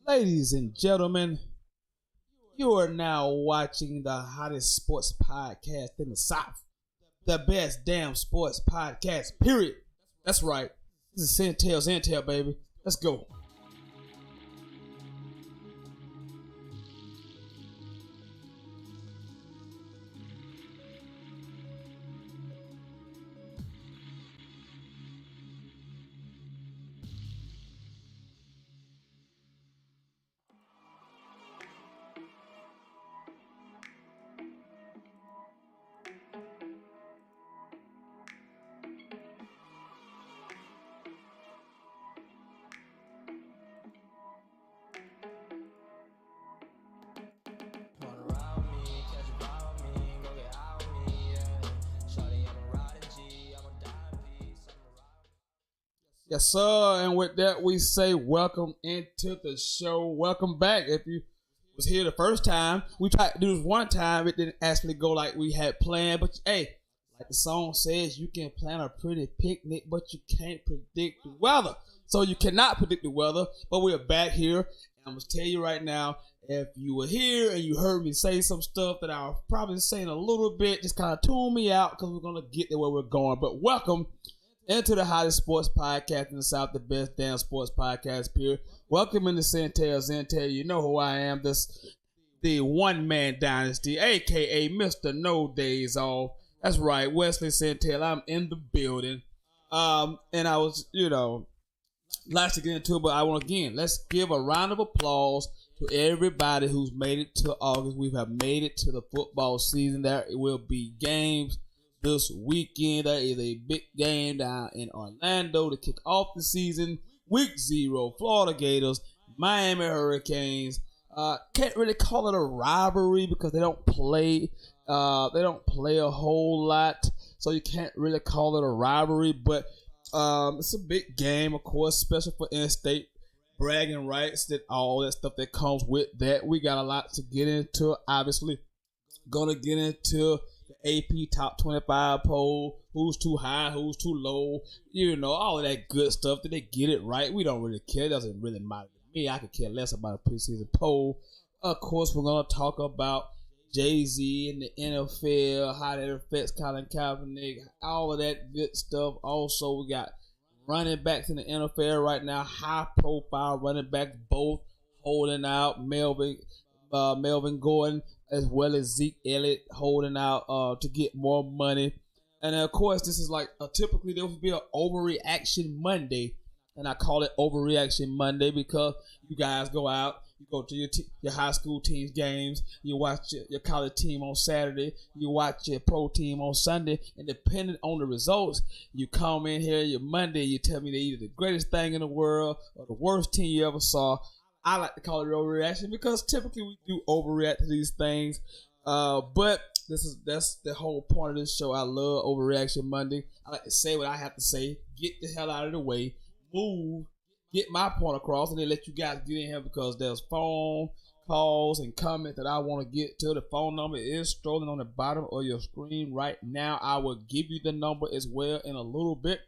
Ladies and gentlemen, you are now watching the hottest sports podcast in the South. The best damn sports podcast, period. That's right. This is Centel's Intel, baby. Let's go. Yes, sir. And with that, we say welcome into the show. Welcome back. If you was here the first time, we tried to do this one time. It didn't actually go like we had planned. But hey, like the song says, you can plan a pretty picnic, but you can't predict the weather. So you cannot predict the weather. But we're back here. And I'm going to tell you right now, if you were here and you heard me say some stuff that I was probably saying a little bit, just kind of tune me out because we're going to get there where we're going. But welcome into the hottest sports podcast in the South, the best damn sports podcast, period. Welcome into Centel's Intel. You know who I am. The one-man dynasty, a.k.a. Mr. No Days Off. That's right, Wesley Centel. I'm in the building. And I was, lots to get into it, but I want let's give a round of applause to everybody who's made it to August. We have made it to the football season. There will be games this weekend. There is a big game down in Orlando to kick off the season. Week 0, Florida Gators, Miami Hurricanes. Can't really call it a rivalry because they don't play. They don't play a whole lot, so you can't really call it a rivalry. But it's a big game, of course, especially for in-state bragging rights, that all that stuff that comes with that. We got a lot to get into. Obviously, gonna get into the AP Top 25 poll, who's too high, who's too low, all of that good stuff. Did they get it right? We don't really care. It doesn't really matter to me. I could care less about a preseason poll. Of course, we're going to talk about JayZ and the NFL, how that affects Colin Kaepernick, all of that good stuff. Also, we got running backs in the NFL right now, high-profile running backs, both holding out. Melvin Gordon, as well as Zeke Elliott, holding out to get more money. And of course, this is like typically there would be an overreaction Monday, and I call it overreaction Monday because you guys go out, you go to your high school team's games, you watch your college team on Saturday, you watch your pro team on Sunday, and depending on the results, you come in here your Monday, you tell me they're either the greatest thing in the world or the worst team you ever saw. I like to call it overreaction because typically we do overreact to these things. But that's the whole point of this show. I love Overreaction Monday. I like to say what I have to say, get the hell out of the way, move, get my point across, and then let you guys get in here because there's phone calls and comments that I want to get to. The phone number is strolling on the bottom of your screen right now. I will give you the number as well in a little bit.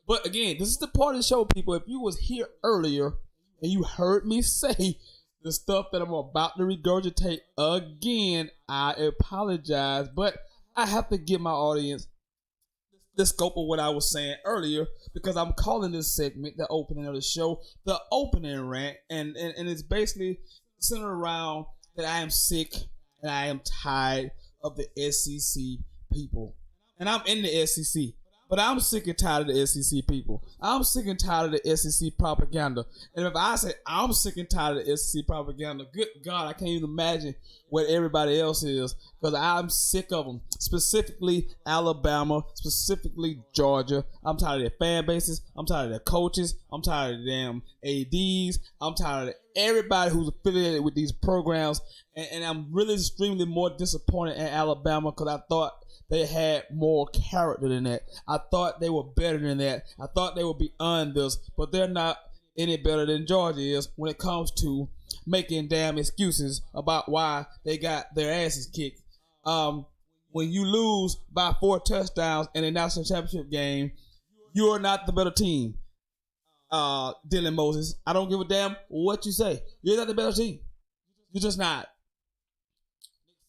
But again, this is the part of the show, people. If you was here earlier and you heard me say the stuff that I'm about to regurgitate again, I apologize, but I have to give my audience the scope of what I was saying earlier because I'm calling this segment, the opening of the show, the opening rant, and it's basically centered around that I am sick and I am tired of the SEC people. And I'm in the SEC. But I'm sick and tired of the SEC people. I'm sick and tired of the SEC propaganda. And if I say I'm sick and tired of the SEC propaganda, good God, I can't even imagine what everybody else is because I'm sick of them. Specifically Alabama, specifically Georgia. I'm tired of their fan bases. I'm tired of their coaches. I'm tired of them ADs. I'm tired of everybody who's affiliated with these programs. And I'm really extremely more disappointed in Alabama because I thought they had more character than that. I thought they were better than that. I thought they would be on this, but they're not any better than Georgia is when it comes to making damn excuses about why they got their asses kicked. When you lose by 4 touchdowns in a national championship game, you are not the better team. Dylan Moses. I don't give a damn what you say. You're not the better team. You're just not.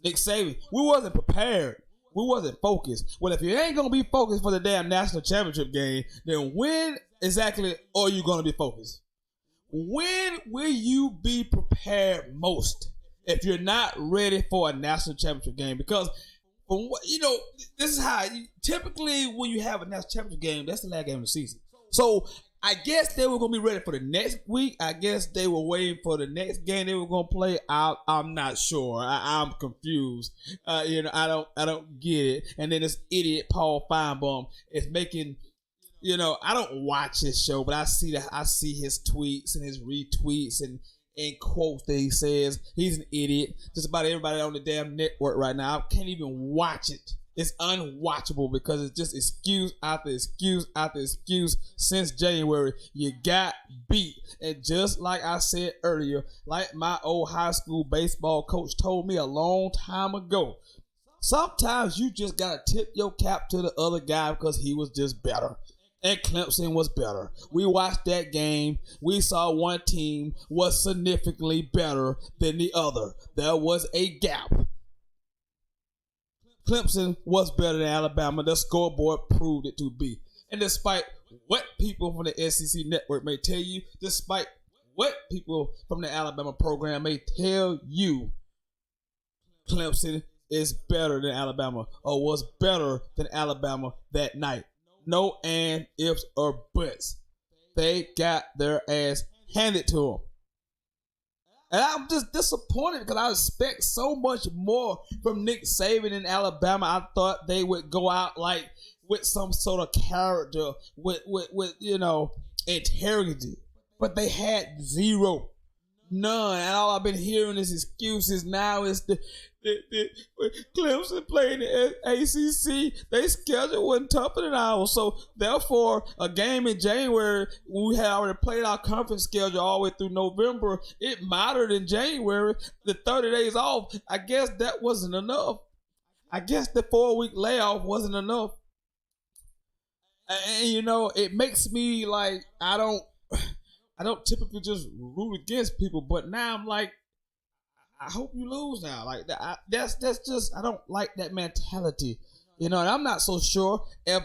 Nick Saban, we wasn't prepared. We wasn't focused. Well, if you ain't going to be focused for the damn national championship game, then when exactly are you going to be focused? When will you be prepared most if you're not ready for a national championship game? Because, this is how typically when you have a national championship game, that's the last game of the season. So I guess they were going to be ready for the next week. I guess they were waiting for the next game they were going to play. I'm not sure. I'm confused. I don't get it. And then this idiot Paul Feinbaum is making. I don't watch his show, but I see his tweets and his retweets and quotes that he says. He's an idiot. Just about everybody on the damn network right now. I can't even watch it. It's unwatchable because it's just excuse after excuse after excuse since January. You got beat. And just like I said earlier, like my old high school baseball coach told me a long time ago, sometimes you just got to tip your cap to the other guy because he was just better. And Clemson was better. We watched that game. We saw one team was significantly better than the other. There was a gap. Clemson was better than Alabama. The scoreboard proved it to be. And despite what people from the SEC network may tell you, despite what people from the Alabama program may tell you, Clemson is better than Alabama or was better than Alabama that night. No and ifs or buts. They got their ass handed to them. And I'm just disappointed because I expect so much more from Nick Saban in Alabama. I thought they would go out like with some sort of character, with integrity. But they had zero. None. And all I've been hearing is excuses. Now is the Clemson playing the ACC. They schedule wasn't tougher than ours. So therefore, a game in January, we had already played our conference schedule all the way through November. It mattered in January. The 30 days off, I guess that wasn't enough. I guess the 4-week layoff wasn't enough. And it makes me like I don't typically just root against people, but now I'm like, I hope you lose now. Like that's just I don't like that mentality, and I'm not so sure if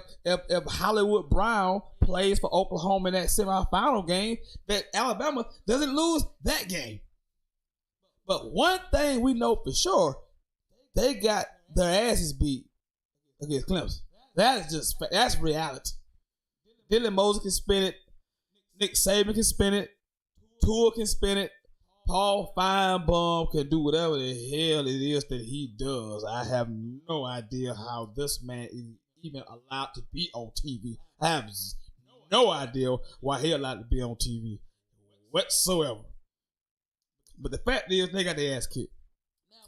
Hollywood Brown plays for Oklahoma in that semifinal game that Alabama doesn't lose that game. But one thing we know for sure, they got their asses beat against Clemson. That's reality. Dylan Moses can spin it. Nick Saban can spin it. Tua can spin it. Paul Feinbaum can do whatever the hell it is that he does. I have no idea how this man is even allowed to be on TV. I have no idea why he's allowed to be on TV whatsoever. But the fact is, they got their ass kicked.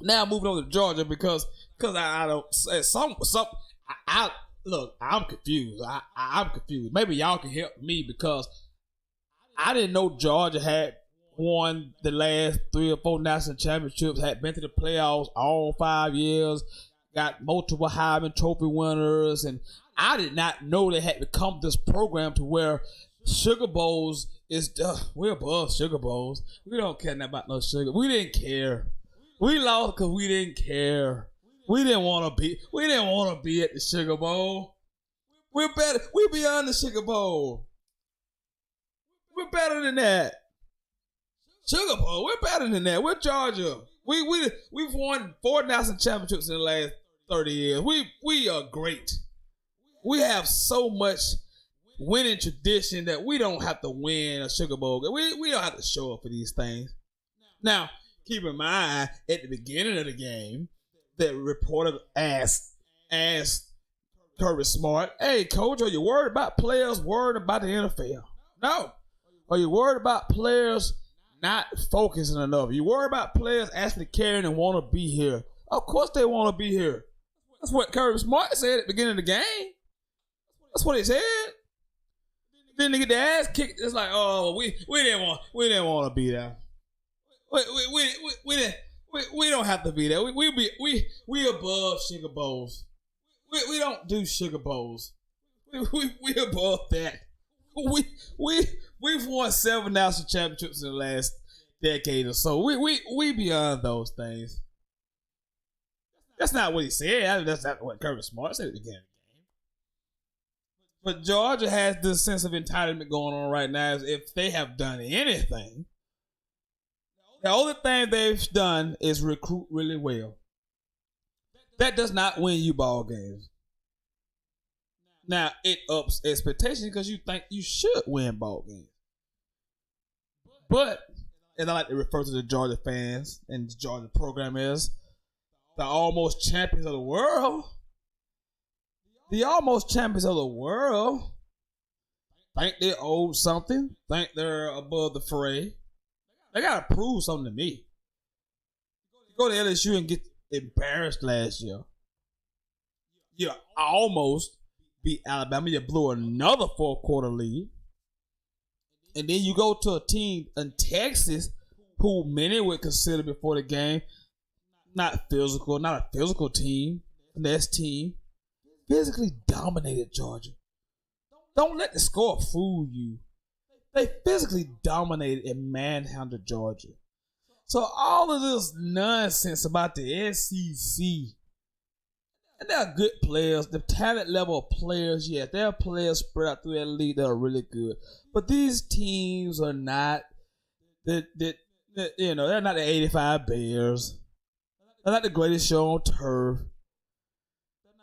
Now moving on to Georgia because I don't look. I'm confused. I'm confused. Maybe y'all can help me because I didn't know Georgia had won the last 3 or 4 national championships, had been to the playoffs all 5 years, got multiple Heisman Trophy winners, and I did not know they had become this program to where Sugar Bowls is, we're above Sugar Bowls. We don't care nothing about no sugar. We didn't care. We lost because we didn't care. We didn't want to be at the Sugar Bowl. We're better. We're beyond the Sugar Bowl. We're better than that. Sugar Bowl, we're better than that. We're Georgia. We've won 4 national championships in the last 30 years. We are great. We have so much winning tradition that we don't have to win a Sugar Bowl. We don't have to show up for these things. Now, keep in mind, at the beginning of the game, the reporter asked Kirby Smart, "Hey, coach, are you worried about players worried about the NFL?" No. Are you worried about players not focusing enough? You worry about players actually caring and want to be here? Of course they want to be here. That's what Kirby Smart said at the beginning of the game. That's what he said. Then they get their ass kicked. It's like, oh, we didn't want to be there. We don't have to be there. We above Sugar Bowls. We don't do Sugar Bowls. We above that. We we we've won 7 national championships in the last decade or so. We beyond those things. That's not what he said. That's not what Kirby Smart said at the beginning of the game. But Georgia has this sense of entitlement going on right now as if they have done anything. The only thing they've done is recruit really well. That does not win you ball games. Now, it ups expectations because you think you should win ball games. But, and I like to refer to the Georgia fans and the Georgia program as the almost champions of the world. The almost champions of the world think they owe something, think they're above the fray. They got to prove something to me. You go to LSU and get embarrassed last year. You almost beat Alabama. You blew another 4-quarter lead. And then you go to a team in Texas who many would consider before the game not a physical team, next team. Physically dominated Georgia. Don't let the score fool you. They physically dominated and manhandled Georgia. So all of this nonsense about the SEC, and they're good players, the talent level of players, yeah, there are players spread out through that league that are really good. But these teams are not, they're not the 85 Bears. They're not the greatest show on turf.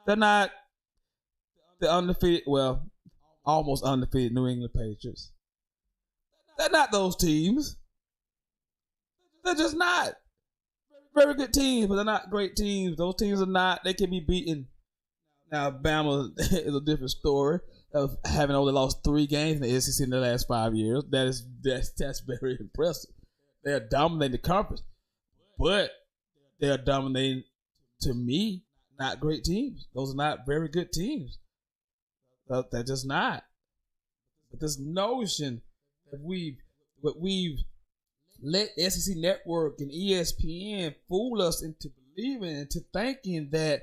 They're not the undefeated, almost undefeated New England Patriots. They're not those teams. They're just not. Very good teams, but they're not great teams. Those teams are not. They can be beaten. Now, Bama is a different story of having only lost 3 games in the SEC in the last 5 years. That's very impressive. They are dominating the conference, but they are dominating, to me, not great teams. Those are not very good teams. They're just not. But this notion that we've let SEC Network and ESPN fool us into believing, into thinking that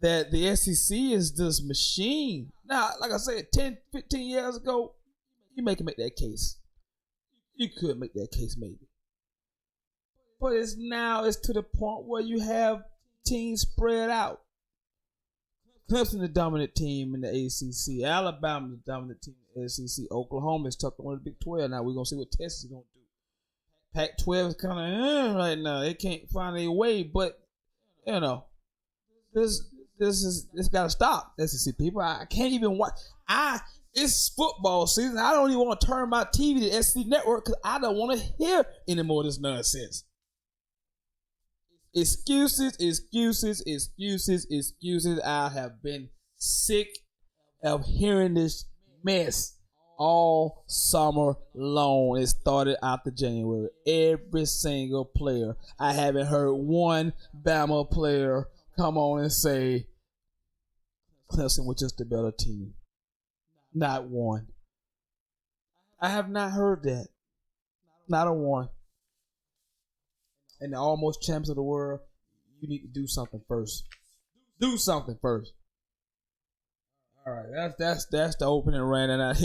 the SEC is this machine. Now, like I said, 10, 15 years ago, you make that case. You could make that case maybe. But it's to the point where you have teams spread out. Clemson the dominant team in the ACC. Alabama the dominant team in the SEC. Oklahoma is tucked on the Big 12. Now we're going to see what Texas is going to do. Pac-12 is kind of right now. They can't find a way, but this got to stop. SEC people, I can't even watch. It's football season. I don't even want to turn my TV to SEC Network because I don't want to hear any more of this nonsense. Excuses. I have been sick of hearing this mess all summer long. It started after January. Every single player. I haven't heard one Bama player come on and say Clemson was just a better team. Not one. I have not heard that. Not a one. And the almost champs of the world, you need to do something first. Do something first. All right, that's the opening rant, and I'll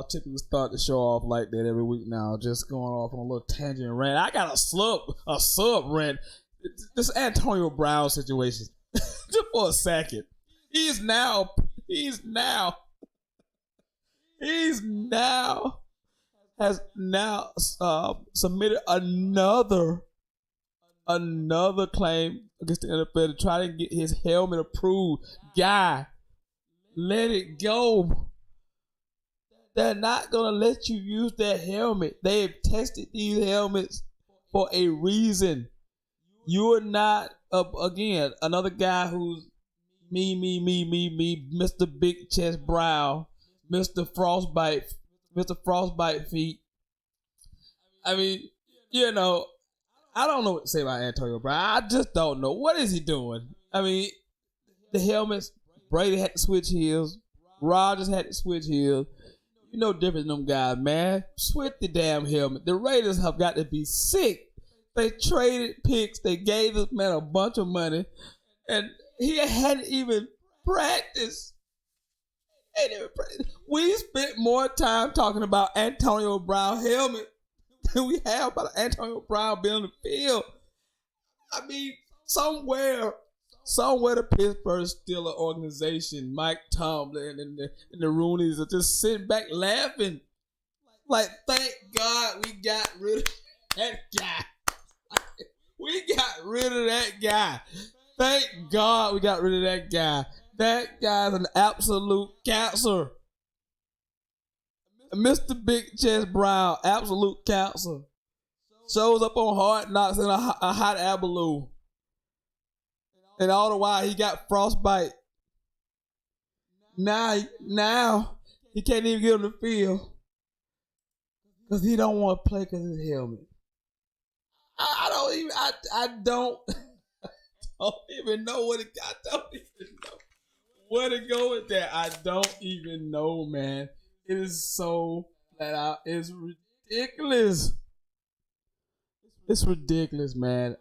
typically start the show off like that every week now, just going off on a little tangent rant. I got a sub rant. This Antonio Brown situation, just for a second. He's now has now submitted another claim against the NFL to try to get his helmet approved. Guy, let it go. They're not going to let you use that helmet. They have tested these helmets for a reason. You are not, again, another guy who's me, Mr. Big Chest Brow, Mr. Frostbite Feet. I mean, I don't know what to say about Antonio Brown. I just don't know. What is he doing? I mean, the helmets, Brady had to switch heels. Rodgers had to switch heels. You know different than them guys, man. Switch the damn helmet. The Raiders have got to be sick. They traded picks. They gave this man a bunch of money. And he hadn't even practiced. We spent more time talking about Antonio Brown helmet than we have about Antonio Brown being on the field. I mean, somewhere the Pittsburgh Steelers organization, Mike Tomlin and the Rooneys are just sitting back laughing. Like, thank God we got rid of that guy. We got rid of that guy. Thank God we got rid of that guy. That guy's an absolute cancer. Mr. Big Chest Brown, absolute cancer. Shows up on Hard Knocks in a hot air balloon. And all the while he got frostbite. Now he can't even get on the field. Because he don't want to play because of his helmet. I don't even know what it got. I don't even know where to go with that. I don't even know, man. It is so flat out. It's ridiculous. It's ridiculous, man.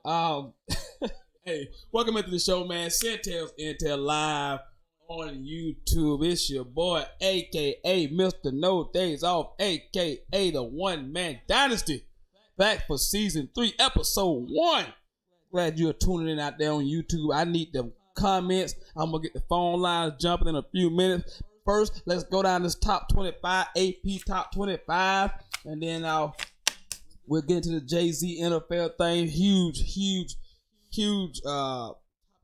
Hey, welcome into the show, man. Centel's Intel live on YouTube. It's your boy, a.k.a. Mr. No Days Off, a.k.a. the One Man Dynasty. Back for season 3, episode 1. Glad you're tuning in out there on YouTube. I need the comments. I'm going to get the phone lines jumping in a few minutes. First, let's go down this top 25, AP top 25. And then we'll get into the JayZ NFL thing. Huge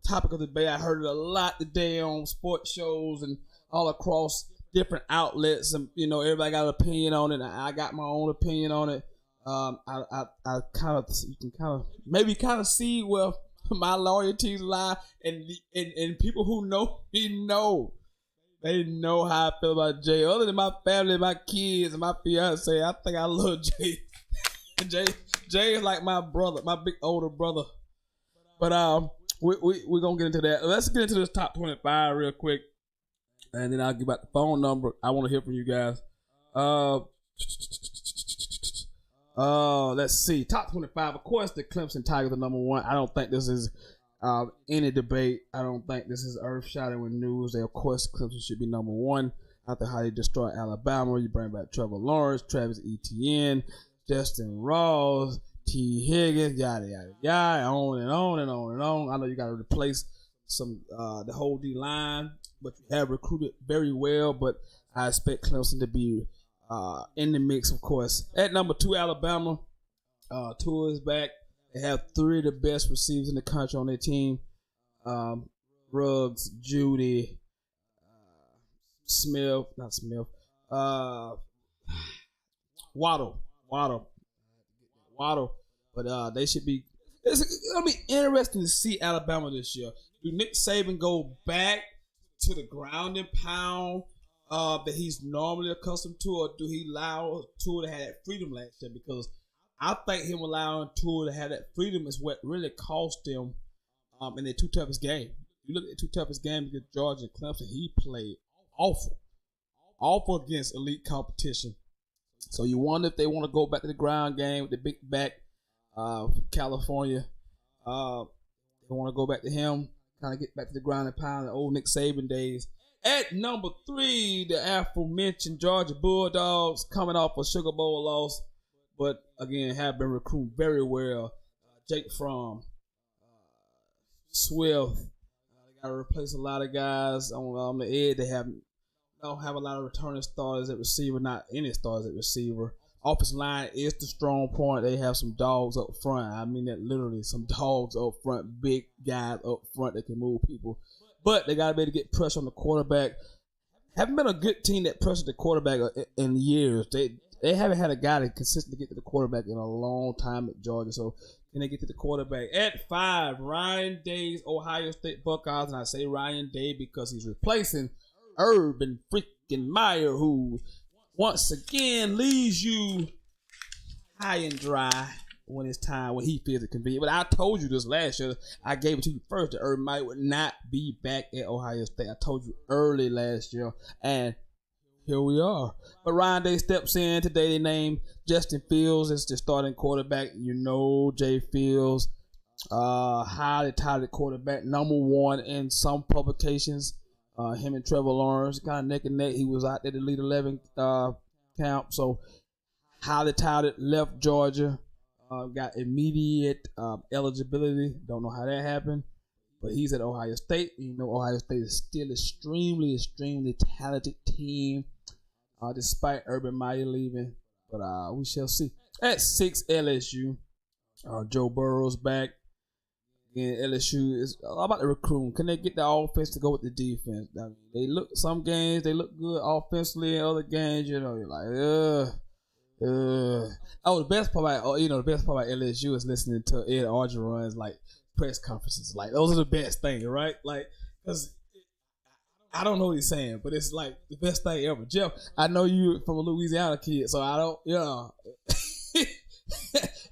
topic of the day. I heard it a lot today on sports shows and all across different outlets. And, you know, everybody got an opinion on it. I got my own opinion on it. I kind of, you can kind of see where my loyalties lie, and people who know me know. They know how I feel about Jay. Other than my family, my kids, and my fiance, I think I love Jay. Jay is like my brother, my big older brother. But we're gonna get into that. Let's get into this top 25 real quick, and then I'll give out the phone number. I want to hear from you guys. Let's see. Top 25. Of course, the Clemson Tigers are number 1. I don't think this is any debate. I don't think this is earth-shattering news. Of course, Clemson should be number 1. After how they destroy Alabama, you bring back Trevor Lawrence, Travis Etienne, Justin Ross, T. Higgins, yada yada yada, on and on and on and on. I know you got to replace the whole D line, but you have recruited very well. But I expect Clemson to be in the mix, of course. At number 2, Alabama. Tua is back. They have 3 of the best receivers in the country on their team. Ruggs, Judy, Waddle. But they should be. It's gonna be interesting to see Alabama this year. Do Nick Saban go back to the ground and pound that he's normally accustomed to, or do he allow Tua to have that freedom last year? Because I think him allowing Tua to have that freedom is what really cost them in their 2 toughest games. You look at the 2 toughest games against Georgia and Clemson, he played awful against elite competition. So you wonder if they want to go back to the ground game with the big back from California. They want to go back to him, kind of get back to the ground and pound the old Nick Saban days. At number 3, the aforementioned Georgia Bulldogs, coming off a Sugar Bowl loss, but again have been recruited very well. Jake Fromm, Swift. They got to replace a lot of guys on the edge. They don't have a lot of returning starters at receiver, not any starters at receiver. Offensive line is the strong point. They have some dogs up front. I mean that literally, some dogs up front, big guys up front that can move people. But they got to be able to get pressure on the quarterback. Haven't been a good team that pressured the quarterback in years. They haven't had a guy that consistently get to the quarterback in a long time at Georgia. So can they get to the quarterback? At 5, Ryan Day's Ohio State Buckeyes. And I say Ryan Day because he's replacing Urban freaking Meyer, who once again leaves you high and dry when it's time, when he feels it convenient. But I told you this last year. I gave it to you first that Urban Meyer would not be back at Ohio State. I told you early last year, and here we are. But Ryan Day steps in today. They named Justin Fields as the starting quarterback. You know, Jay Fields, highly touted quarterback, number 1 in some publications. Him and Trevor Lawrence kind of neck and neck. He was out there to lead 11 count. So highly touted, left Georgia. Got immediate eligibility. Don't know how that happened. But he's at Ohio State. You know, Ohio State is still extremely, extremely talented team, despite Urban Meyer leaving. But we shall see. At 6, LSU. Joe Burrow's back. And LSU is all about the recruiting. Can they get the offense to go with the defense? I mean, some games they look good offensively, and other games, you know, you're like, Oh, the best part about LSU is listening to Ed Orgeron's like press conferences. Like those are the best things, right? Like, because I don't know what he's saying, but it's like the best thing ever. Jeff, I know you from a Louisiana kid, so I don't,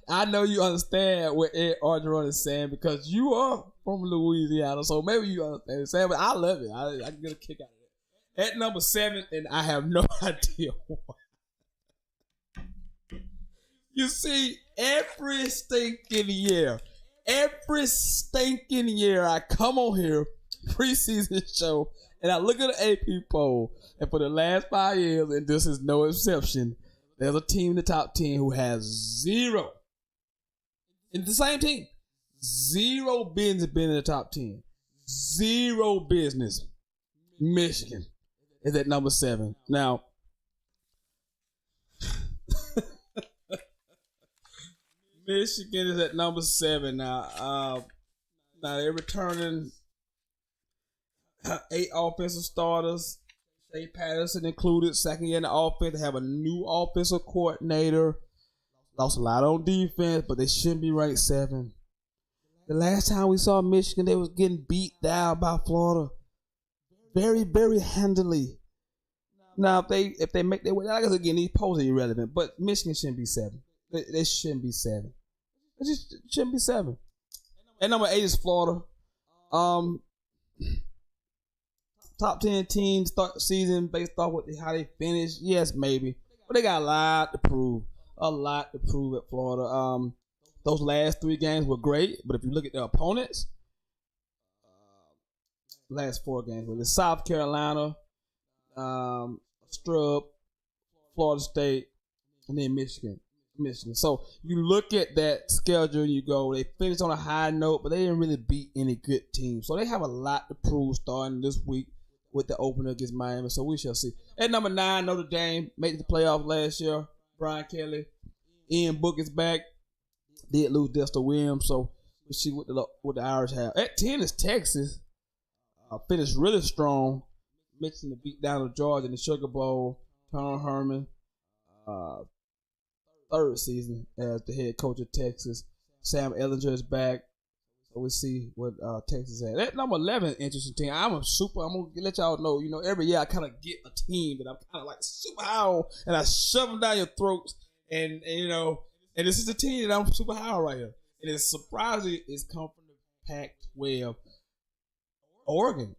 I know you understand what Ed Orgeron is saying because you are from Louisiana, so maybe you understand what he's saying, but I love it. I can get a kick out of it. At number 7, and I have no idea why. You see, every stinking year I come on here, preseason show, and I look at the AP poll, and for the last 5 years, and this is no exception, there's a team in the top 10 who has 0. In the same team. 0 business being in the top 10. 0 business. Michigan is at number 7. Now, Michigan is at number 7 now. Now they're returning 8 offensive starters. Shea Patterson included, second year in the offense. They have a new offensive coordinator. Lost a lot on defense, but they shouldn't be ranked 7. The last time we saw Michigan, they was getting beat down by Florida. Very, very handily. Now, if they make their way, I guess again, these polls are irrelevant, but Michigan shouldn't be 7. They shouldn't be 7. It just shouldn't be 7. And number 8 is Florida. Top 10 teams start the season based off how they finish. Yes, maybe. But they got a lot to prove. A lot to prove at Florida. Those last 3 games were great, but if you look at their opponents, last 4 games were South Carolina, Strub, Florida State, and then Michigan. So you look at that schedule, you go, they finished on a high note, but they didn't really beat any good teams. So they have a lot to prove starting this week with the opener against Miami. So we shall see. At number 9, Notre Dame made the playoffs last year. Brian Kelly, Ian Book is back. Did lose Dexter Williams, so we'll see what the Irish have. At 10 is Texas. Finished really strong. Mixing the beat down to Georgia in the Sugar Bowl. Tom Herman. 3rd season as the head coach of Texas. Sam Ehlinger is back. So we'll see what Texas has. At number 11, interesting team. I'm going to let y'all know, every year I kind of get a team that I'm kind of like super high on, and I shove them down your throats. And and this is the team that I'm super high on right here. And it's surprising it's come from the Pac-12. Oregon.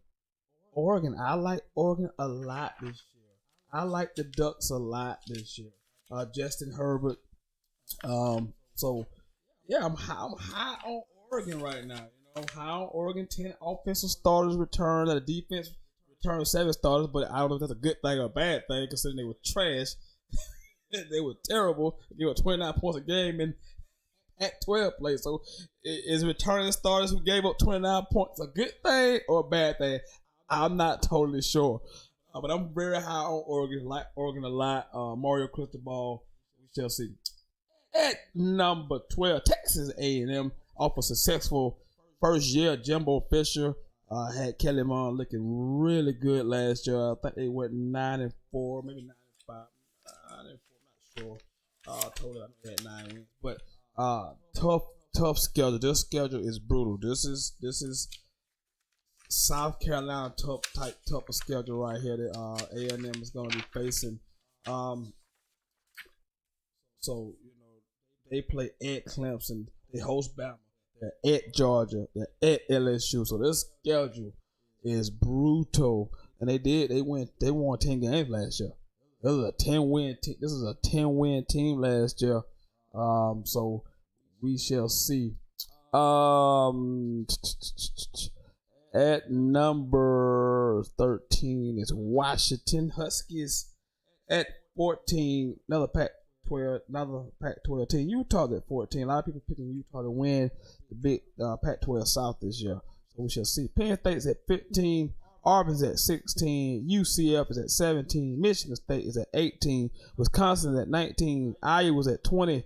I like Oregon a lot this year. I like the Ducks a lot this year. Justin Herbert. So yeah, I'm high on Oregon right now. High on Oregon. 10 offensive starters returned. The defense returned 7 starters, but I don't know if that's a good thing or a bad thing considering they were trash. They were terrible. They were 29 points a game in Pac-12 play. So is returning starters who gave up 29 points a good thing or a bad thing? I'm not totally sure. But I'm very high on Oregon. Like Oregon a lot. Mario Cristobal. We shall see. At number 12, Texas A&M off a successful first year. Jimbo Fisher had Kelly Mond looking really good last year. I think they went 9-4, maybe 9-5. 9-4, not sure. Totally, I know they had 9 wins. But tough schedule. This schedule is brutal. This is South Carolina type of schedule right here that A&M is going to be facing. So they play at Clemson, they host Bama, they're at Georgia, they're at LSU. So this schedule is brutal, and they won 10 games last year. This is a 10-win team. This is a 10-win team last year. So we shall see. At number 13 is Washington Huskies. At 14, another Pac-12 team. Utah at 14. A lot of people picking Utah to win the big Pac-12 South this year. So we shall see. Penn State's at 15. Auburn's at 16. UCF is at 17. Michigan State is at 18. Wisconsin is at 19. Iowa's at 20.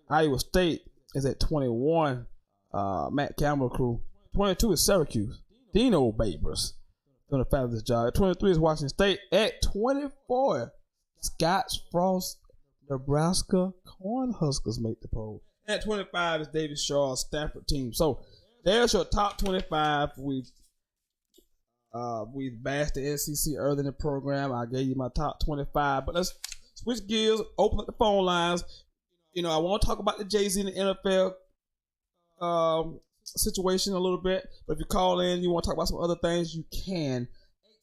Iowa State is at 21. Matt Campbell crew. 22 is Syracuse. Dino Babers doing a fabulous job. At 23 is Washington State. At 24, Scotts Frost, Nebraska Cornhuskers make the poll. At 25 is David Shaw's Stafford team. So there's your top 25. We've bashed the SEC early in the program. I gave you my top 25, but let's switch gears. Open up the phone lines. You know, I want to talk about the JayZ in the NFL situation a little bit, but if you call in, you want to talk about some other things, you can.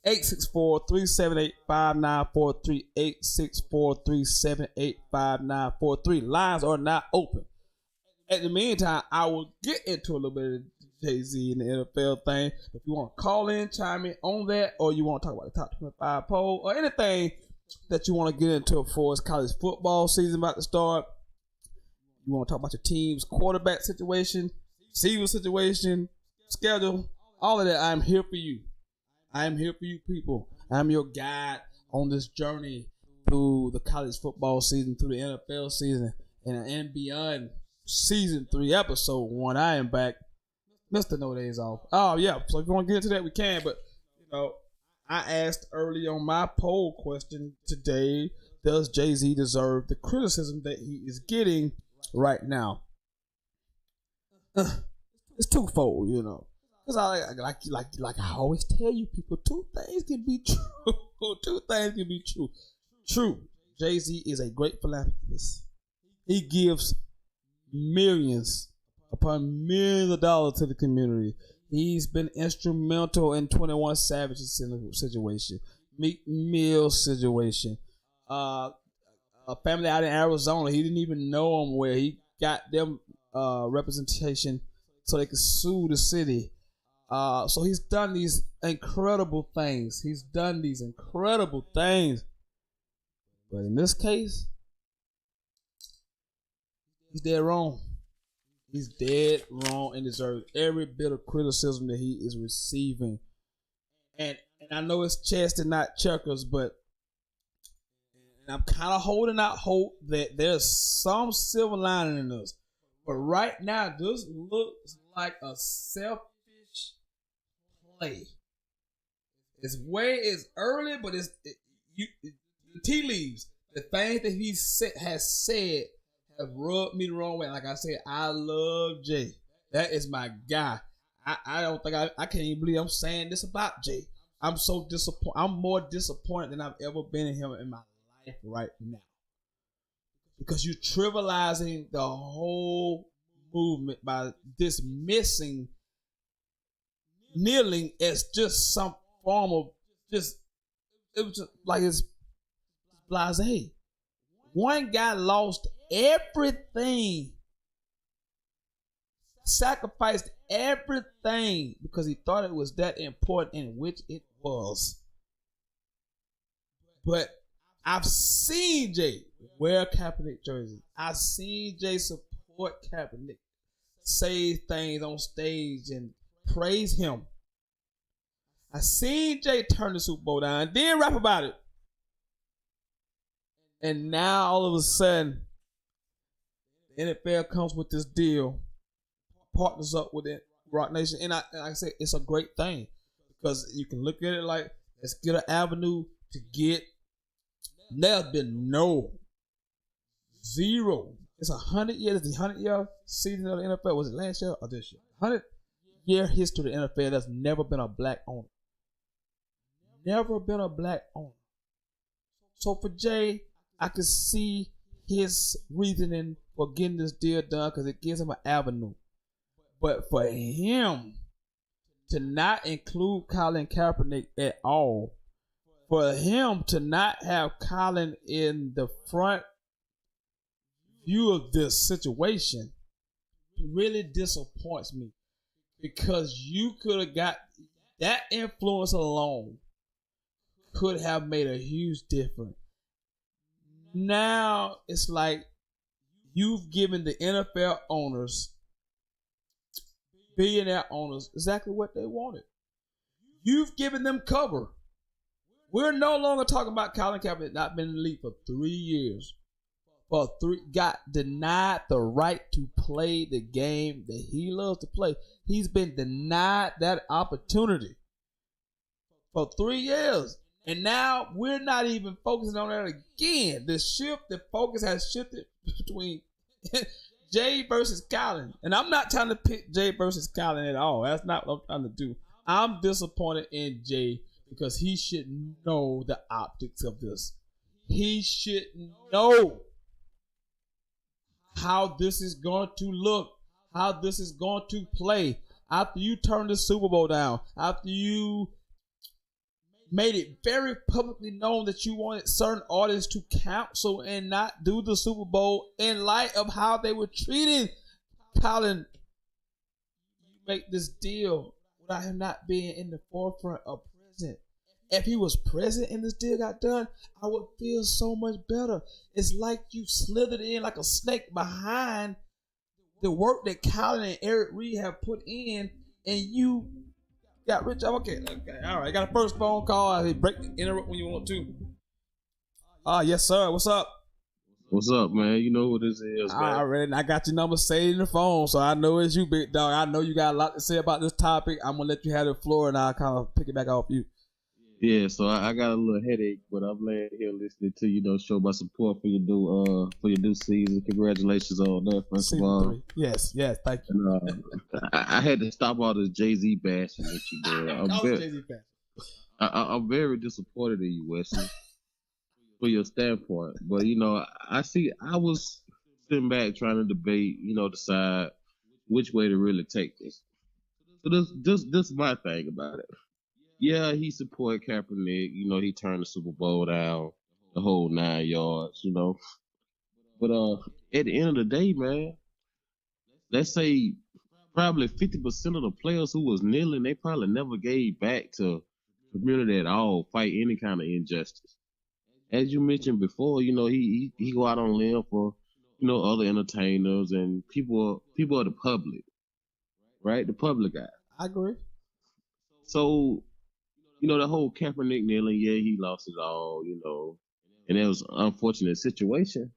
864-378-5943. 864-378-5943. Lines are not open. At the meantime, I will get into a little bit of JayZ and the NFL thing. If you want to call in, chime in on that, or you want to talk about the top 25 poll, or anything that you want to get into for us, college football season about to start. You want to talk about your team's quarterback situation, receiver situation, schedule, all of that. I'm here for you. I'm here for you people. I'm your guide on this journey through the college football season, through the NFL season, and beyond. Season 3, episode 1. I am back. Mr. No Days Off. Oh, yeah. So if you want to get into that, we can. But, you know, I asked early on my poll question today, does JayZ deserve the criticism that he is getting right now? It's twofold, you know. Because I I always tell you people, two things can be true. Two things can be true. True, JayZ is a great philanthropist. He gives millions upon millions of dollars to the community. He's been instrumental in 21 Savage's situation, Meek Mill's situation, a family out in Arizona. He didn't even know him, where he got them representation so they could sue the city. So he's done these incredible things. But in this case, he's dead wrong. He's dead wrong and deserves every bit of criticism that he is receiving. And I know it's chess and not checkers, but I'm kind of holding out hope that there's some silver lining in this. But right now, this looks like a selfish play. It's early, but the tea leaves. The things that he has said have rubbed me the wrong way. Like I said, I love Jay. That is my guy. I don't think I can't even believe I'm saying this about Jay. I'm so disappointed. I'm more disappointed than I've ever been in him in my life right now. Because you're trivializing the whole movement by dismissing kneeling as just some form of it was just like it's blasé. One guy lost everything, sacrificed everything because he thought it was that important, in which it was. But I've seen Jay wear Kaepernick jerseys. I've seen Jay support Kaepernick, say things on stage and praise him. I seen Jay turn the Super Bowl down and then rap about it. And now all of a sudden, the NFL comes with this deal, partners up with it, Rock Nation. And like I said, it's a great thing because you can look at it like, let's get an avenue to get. There's been zero. It's 100 years. The 100-year season of the NFL. Was it last year or this year? 100-year history of the NFL. There's never been a black owner. Never been a black owner. So for Jay, I could see his reasoning for getting this deal done because it gives him an avenue. But for him to not include Colin Kaepernick at all, for him to not have Colin in the front view of this situation really disappoints me, because you could have got That influence alone could have made a huge difference. Now it's like you've given the NFL owners, billionaire owners, exactly what they wanted. You've given them cover. We're no longer talking about Colin Kaepernick not been in the league for 3 years. Got denied the right to play the game that he loves to play. He's been denied that opportunity for 3 years. And now we're not even focusing on that again. The focus has shifted between Jay versus Colin. And I'm not trying to pick Jay versus Colin at all. That's not what I'm trying to do. I'm disappointed in Jay because he should know the optics of this. He should know how this is going to look, how this is going to play. After you turn the Super Bowl down, after you made it very publicly known that you wanted certain audience to cancel and not do the Super Bowl in light of how they were treating Colin, you make this deal without him not being in the forefront of present. If he was present and this deal got done, I would feel so much better. It's like you slithered in like a snake behind the work that Colin and Eric Reed have put in, and you got rich. Okay, all right. Got a first phone call. Interrupt when you want to. Yes, sir. What's up? What's up, man? You know what this is, man. I got your number saved in the phone, so I know it's you, big dog. I know you got a lot to say about this topic. I'm gonna let you have the floor, and I'll kind of pick it back off you. Yeah, so I got a little headache, but I'm laying here listening to show my support for your new season. Congratulations on that, first of all. Yes, thank you. And, I had to stop all this JayZ bashing that you did. I'm very disappointed in you, Wesley, for your standpoint. But I was sitting back trying to debate, decide which way to really take this. So this is my thing about it. Yeah, he supported Kaepernick. He turned the Super Bowl down, the whole 9 yards. But at the end of the day, man, let's say probably 50% of the players who was kneeling, they probably never gave back to the community at all, fight any kind of injustice. As you mentioned before, he go out on limb for other entertainers and people of the public, right? The public eye. I agree. So. The whole Kaepernick kneeling, yeah, he lost it all, and it was an unfortunate situation.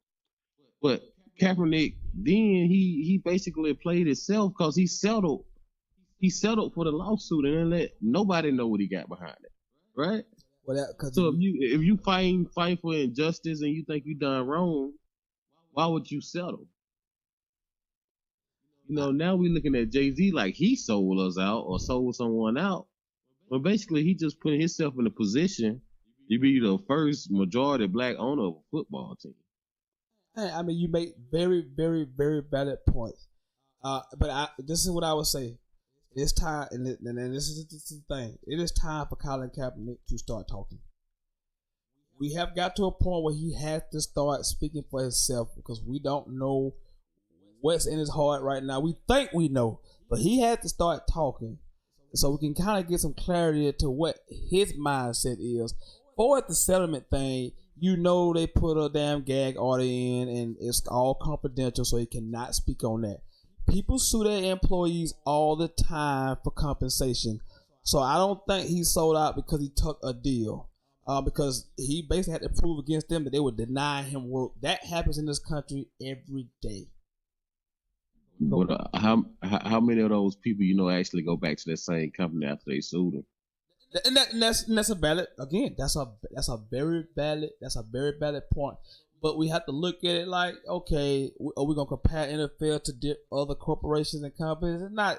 But Kaepernick, then he basically played himself because he settled for the lawsuit and then let nobody know what he got behind it, right? So if you fight for injustice and you think you done wrong, why would you settle? Now we're looking at JayZ like he sold us out or sold someone out. Well, basically, he just put himself in a position to be the first majority black owner of a football team. Hey, I mean, you make very, very, very valid points. But this is what I would say. It's time, and this is the thing. It is time for Colin Kaepernick to start talking. We have got to a point where he has to start speaking for himself because we don't know what's in his heart right now. We think we know, but he has to start talking. So we can kind of get some clarity to what his mindset is. For the settlement thing, they put a damn gag order in and it's all confidential, so he cannot speak on that. People sue their employees all the time for compensation. So I don't think he sold out because he took a deal. Because he basically had to prove against them that they would deny him work. That happens in this country every day. But how many of those people actually go back to that same company after they sued them? And that's a valid, again, that's a very valid point. But we have to look at it like, okay, are we gonna compare NFL to other corporations and companies? It's not.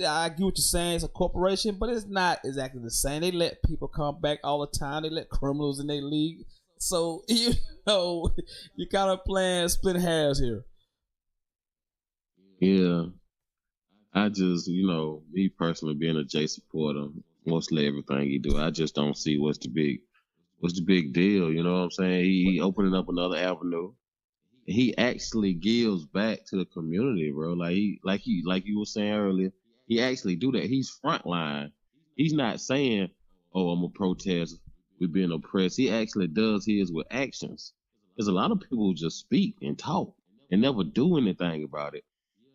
I get what you're saying. It's a corporation, but it's not exactly the same. They let people come back all the time. They let criminals in their league. So you're kind of playing split hairs here. Yeah, I just, me personally being a Jay supporter, mostly everything he do, I just don't see what's the big deal. You know what I'm saying? He opening up another avenue. He actually gives back to the community, bro. Like you were saying earlier, he actually do that. He's frontline. He's not saying, "Oh, I'm a protest. We're being oppressed." He actually does his with actions. There's a lot of people who just speak and talk and never do anything about it.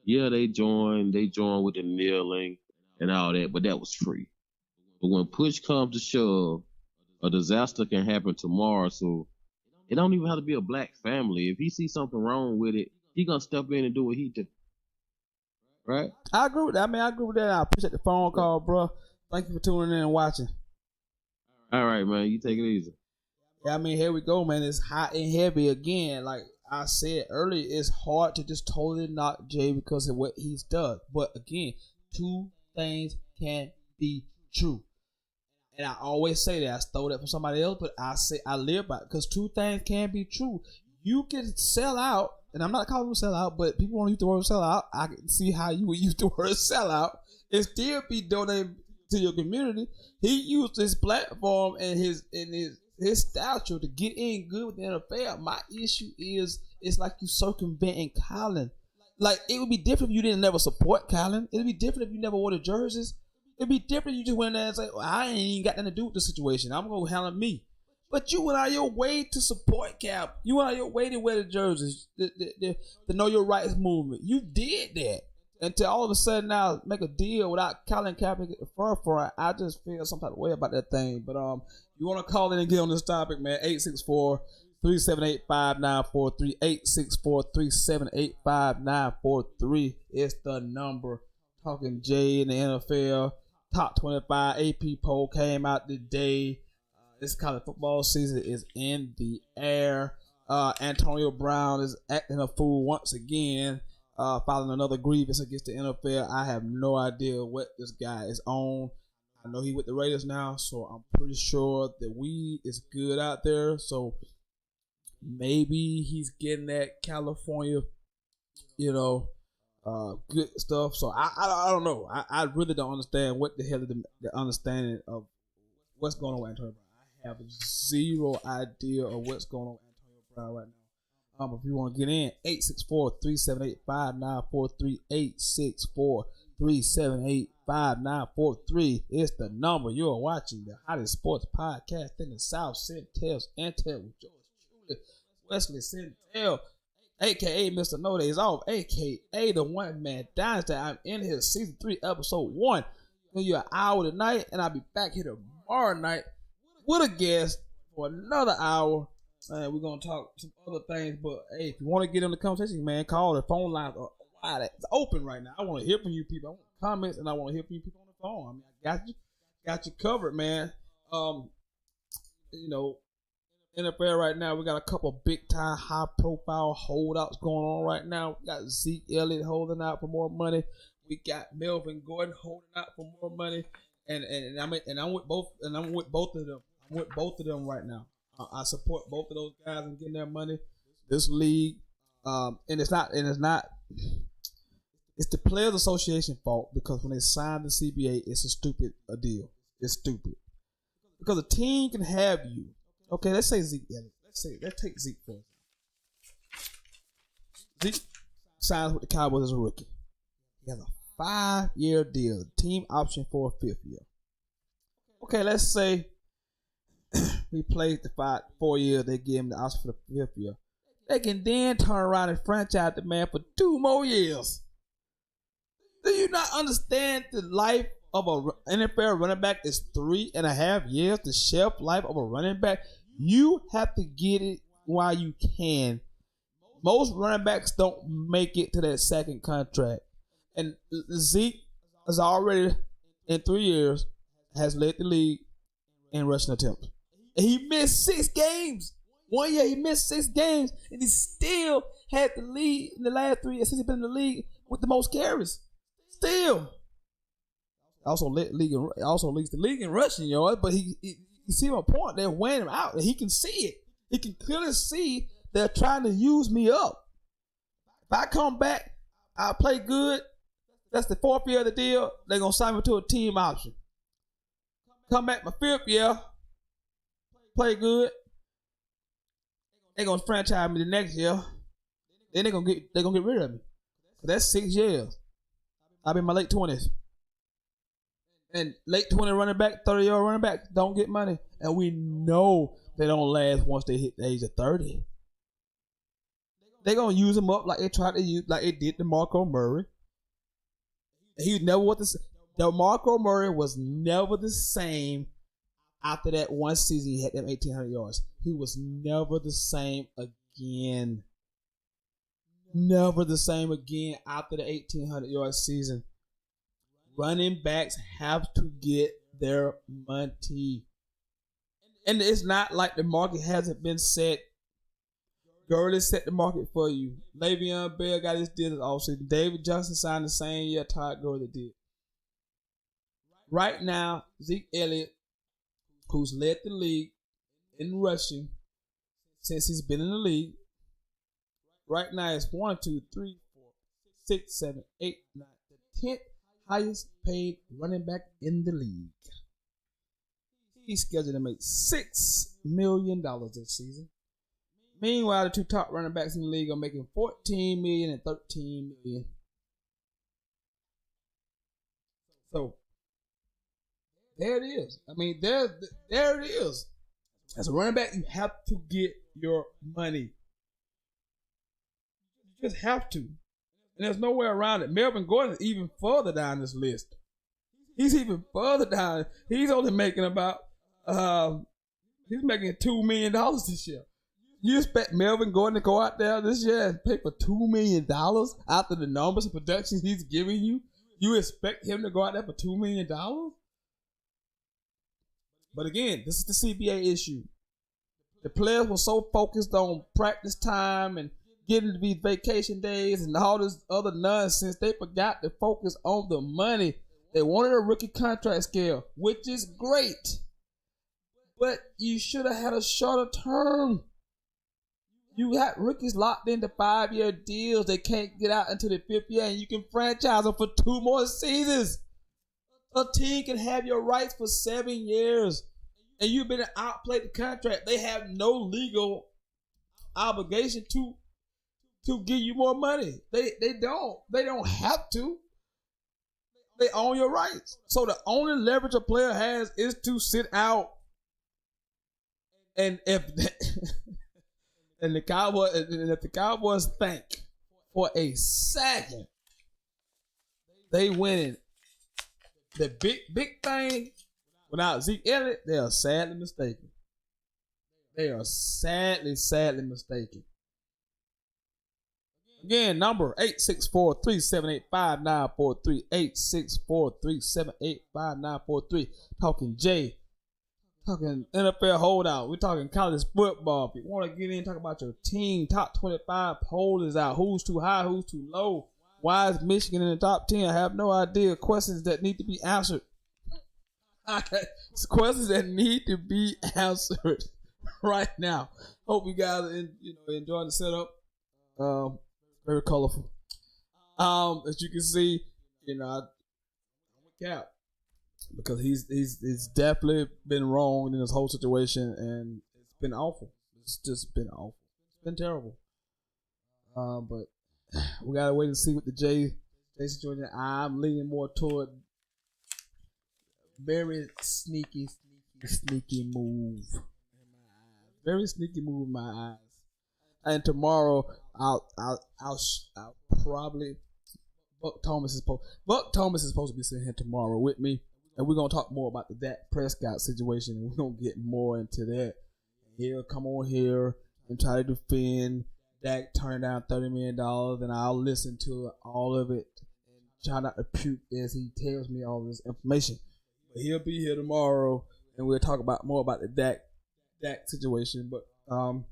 Yeah, they join with the kneeling and all that, but that was free. But when push comes to shove, a disaster can happen tomorrow. So it don't even have to be a black family. If he sees something wrong with it, he gonna step in and do what he do. Right? I agree with that. I mean, I agree with that. I appreciate the phone call, bro. Thank you for tuning in and watching. All right, man. You take it easy. Yeah, I mean, here we go, man. It's hot and heavy again. Like I said earlier, it's hard to just totally knock Jay because of what he's done. But again, two things can be true. And I always say that. I stole that from somebody else, but I say I live by it because two things can be true. You can sell out, and I'm not calling him sell out, but people want to use the word sell out. I can see how you would use the word sell out and still be donating to your community. He used his platform and his stature to get in good with the NFL. My issue is it's like you circumventing Colin. Like it would be different if you didn't never support Colin. It'd be different if you never wore the jerseys. It'd be different if you just went there and say, well, I ain't even got nothing to do with the situation. I'm gonna handle me. But you went out of your way to support Cap. You went out of your way to wear the jerseys, the know your rights movement. You did that. Until all of a sudden now make a deal without Colin Kaepernick at the forefront. I just feel some type of way about that thing. But you want to call in and get on this topic, man, 864-378-5943. 864-378-5943 is the number. Talking Jay in the NFL. Top 25 AP poll came out today. This college football season is in the air. Antonio Brown is acting a fool once again, filing another grievance against the NFL. I have no idea what this guy is on. I know he with the Raiders now, so I'm pretty sure the weed is good out there. So maybe he's getting that California, good stuff. So I don't know. I really don't understand what the hell is the understanding of what's going on with Antonio Brown. I have zero idea of what's going on with Antonio Brown right now. If you want to get in, 864-378-5943, 864-378-5943 is the number. You're watching the hottest sports podcast in the South, Centel with yours truly, Wesley Centel, a.k.a. Mr. No Days Off, a.k.a. the One Man Dynasty. I'm in here, season 3, episode 1. Give you an hour tonight, and I'll be back here tomorrow night with a guest for another hour. We're going to talk some other things, but hey, if you want to get in the conversation, man, call. The phone lines are wide. It's open right now. I want to hear from you people. I want comments, and I want to hear from you people on the phone. I mean, I got you covered, man. NFL right now, we got a couple big time, high profile holdouts going on right now. We got Zeke Elliott holding out for more money. We got Melvin Gordon holding out for more money, and I'm with both of them. I'm with both of them right now. I support both of those guys and getting their money. This league, it's the Players Association fault because when they signed the CBA, it's a stupid deal. It's stupid because a team can have you. Okay, let's say Zeke Elliott. Let's take Zeke for example. Zeke signs with the Cowboys as a rookie. He has a 5-year deal, team option for a 5th year. Okay, let's say he plays the 4 years. They give him the option for the 5th year. They can then turn around and franchise the man for 2 more years. Do you not understand the life of a NFL running back is 3.5 years? The shelf life of a running back. You have to get it while you can. Most running backs don't make it to that second contract. And Zeke has already, in 3 years, has led the league in rushing attempts. And he missed 6 games. 1 year he missed 6 games, and he still had the lead in the last 3 years since he's been in the league with the most carries. Still. Also leads the league in rushing yards, but you see my point. They're weighing him out, and he can see it. He can clearly see they're trying to use me up. If I come back, I play good. That's the 4th year of the deal. They're gonna sign me to a team option. Come back my 5th year, play good. They're gonna franchise me the next year. Then they're gonna get rid of me. That's 6 years. I'll be in my late 20s. And late 20 running back, 30-year-old running back don't get money. And we know they don't last once they hit the age of 30. They're going to use them up like they tried to use, like they did to Marco Murray. He never was the same. Marco Murray was never the same after that one season he had them 1,800 yards. He was never the same again. Never the same again after the 1,800 yard season. Running backs have to get their money. And it's not like the market hasn't been set. Gurley set the market for you. Le'Veon Bell got his deal this offseason. David Johnson signed the same year Todd Gurley did. Right now, Zeke Elliott, who's led the league in rushing since he's been in the league, right now is 1, 2, 3, 4, 6, 7, 8, 9, the 10th highest paid running back in the league. He's scheduled to make $6 million this season. Meanwhile, the two top running backs in the league are making $14 million and $13 million. So there it is. I mean, there it is. As a running back, you have to get your money. You just have to. And there's no way around it. Melvin Gordon is even further down this list. He's even further down. He's only making about he's making $2 million this year. You expect Melvin Gordon to go out there this year and pay for $2 million after the numbers and production he's giving you? You expect him to go out there for $2 million? But again, this is the CBA issue. The players were so focused on practice time and getting to be vacation days and all this other nonsense, they forgot to focus on the money. They wanted a rookie contract scale, which is great. But you should have had a shorter term. You got rookies locked into 5-year deals. They can't get out until the 5th year, and you can franchise them for 2 more seasons. A team can have your rights for 7 years, and you've been outplayed the contract. They have no legal obligation to give you more money. They don't have to. They own your rights. So the only leverage a player has is to sit out. And if the Cowboys think for a second they winning the big thing without Zeke Elliott, they are sadly mistaken. They are sadly mistaken. Again, number 864-378-5943, 864-378-5943. Talking Jay. Talking NFL holdout. We're talking college football. If you want to get in, talk about your team. Top 25 poll is out. Who's too high? Who's too low? Why is Michigan in the top 10? I have no idea. Questions that need to be answered. Questions that need to be answered right now. Hope you guys are enjoying the setup. Very colorful. As you can see, I Cap. Because he's definitely been wrong in this whole situation, and it's been awful. It's just been awful. It's been terrible. But we gotta wait and see what the Jay situation. I'm leaning more toward very sneaky move. Very sneaky move in my eyes. And tomorrow I'll probably Buck Thomas is supposed to be sitting here tomorrow with me. And we're going to talk more about the Dak Prescott situation. We're going to get more into that. He'll come on here and try to defend Dak turning down $30 million. And I'll listen to all of it and try not to puke as he tells me all this information. But he'll be here tomorrow, and we'll talk more about the Dak situation. But I'm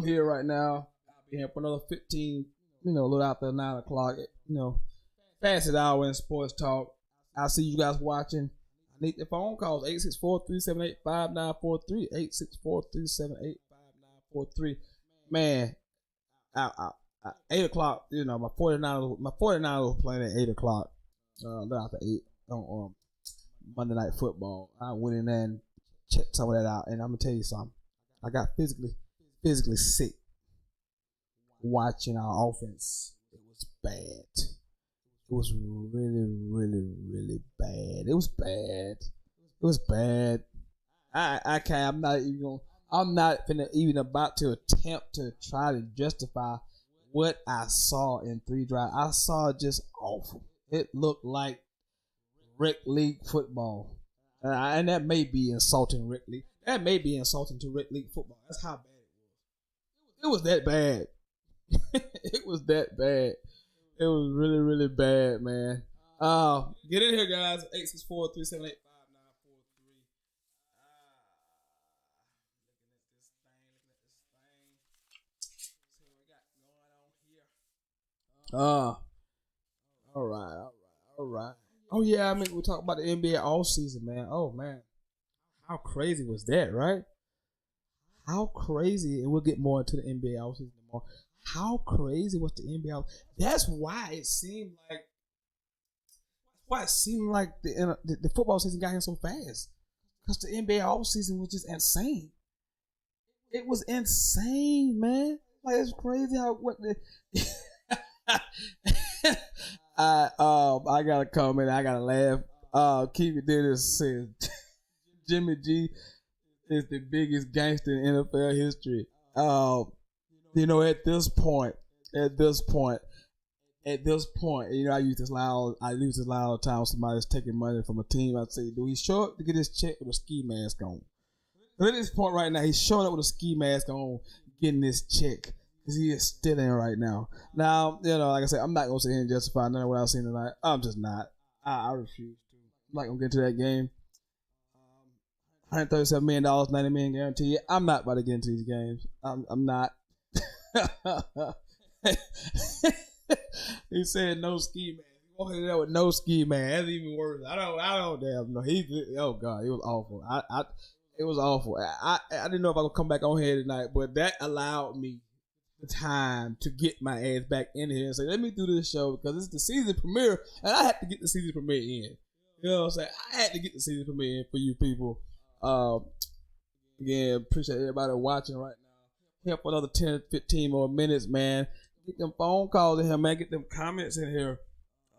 here right now. I'll be here for another 15, a little after 9 o'clock. Fastest hour in sports talk. I'll see you guys watching. I need the phone calls, 864-378-5943, 864-378-5943. Man, 8 o'clock, my 49ers were playing at 8 o'clock, after 8 on Monday Night Football. I went in there and checked some of that out, and I'm going to tell you something. I got physically sick watching our offense. It was bad. It was really, really, really bad. It was bad. It was bad. I can't. I'm not even. I'm not even about to attempt to try to justify what I saw in 3 drives. I saw just awful. It looked like rec league football, and that may be insulting rec league. That may be insulting to rec league football. That's how bad it was. It was that bad. It was that bad. It was really, really bad, man. Get in here, guys. 864-378-5943. All right. All right. Oh yeah, I mean we're talking about the NBA all season, man. Oh man, how crazy was that, right? How crazy, and we'll get more into the NBA all season tomorrow. How crazy was the NBA? That's why it seemed like the football season got here so fast, because the NBA all season was just insane. It was insane, man. Like it's crazy how what the. I gotta comment. I gotta laugh. Keep it there. Says Jimmy G is the biggest gangster in NFL history. At this point, I use this line all the time when somebody's taking money from a team. I say, do he show up to get his check with a ski mask on? But at this point right now, he's showing up with a ski mask on, getting this check. Because he is stealing right now. Now, like I said, I'm not going to sit here and justify none of what I've seen tonight. I'm just not. I refuse to. I'm not going to get into that game. $137 million, $90 million guarantee. I'm not about to get into these games. I'm not. He said no ski man. He walked in there with no ski man. That's even worse. I don't damn know. Oh God, it was awful. It was awful. I didn't know if I could come back on here tonight, but that allowed me the time to get my ass back in here and say, let me do this show because it's the season premiere and I had to get the season premiere in. You know what I'm saying? I had to get the season premiere in for you people. Again, appreciate everybody watching right now. Here for another 10, 15 more minutes, man. Get them phone calls in here, man. Get them comments in here.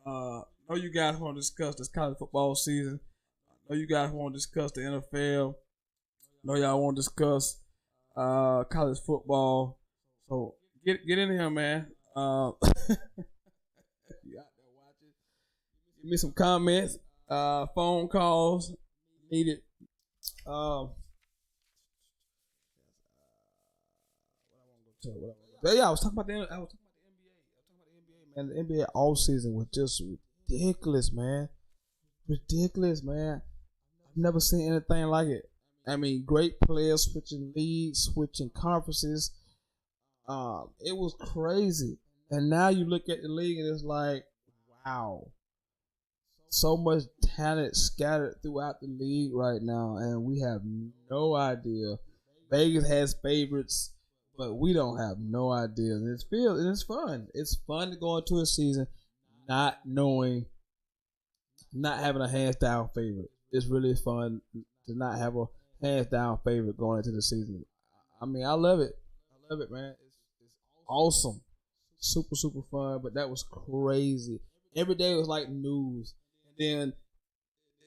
I know you guys want to discuss this college football season. I know you guys want to discuss the NFL. I know y'all want to discuss college football. So get in here, man. You out there watching? Give me some comments. Phone calls needed. Yeah, I was talking about the NBA. Man, the NBA all season was just ridiculous, man. Ridiculous, man. I've never seen anything like it. I mean, great players switching leagues, switching conferences. It was crazy. And now you look at the league and it's like, wow. So much talent scattered throughout the league right now, and we have no idea. Vegas has favorites, but we don't have no idea. And it's fun. It's fun to go into a season not knowing, not having a hands down favorite. It's really fun to not have a hands down favorite going into the season. I mean, I love it. I love it, man. It's awesome. Super, super fun, but that was crazy. Every day was like news. And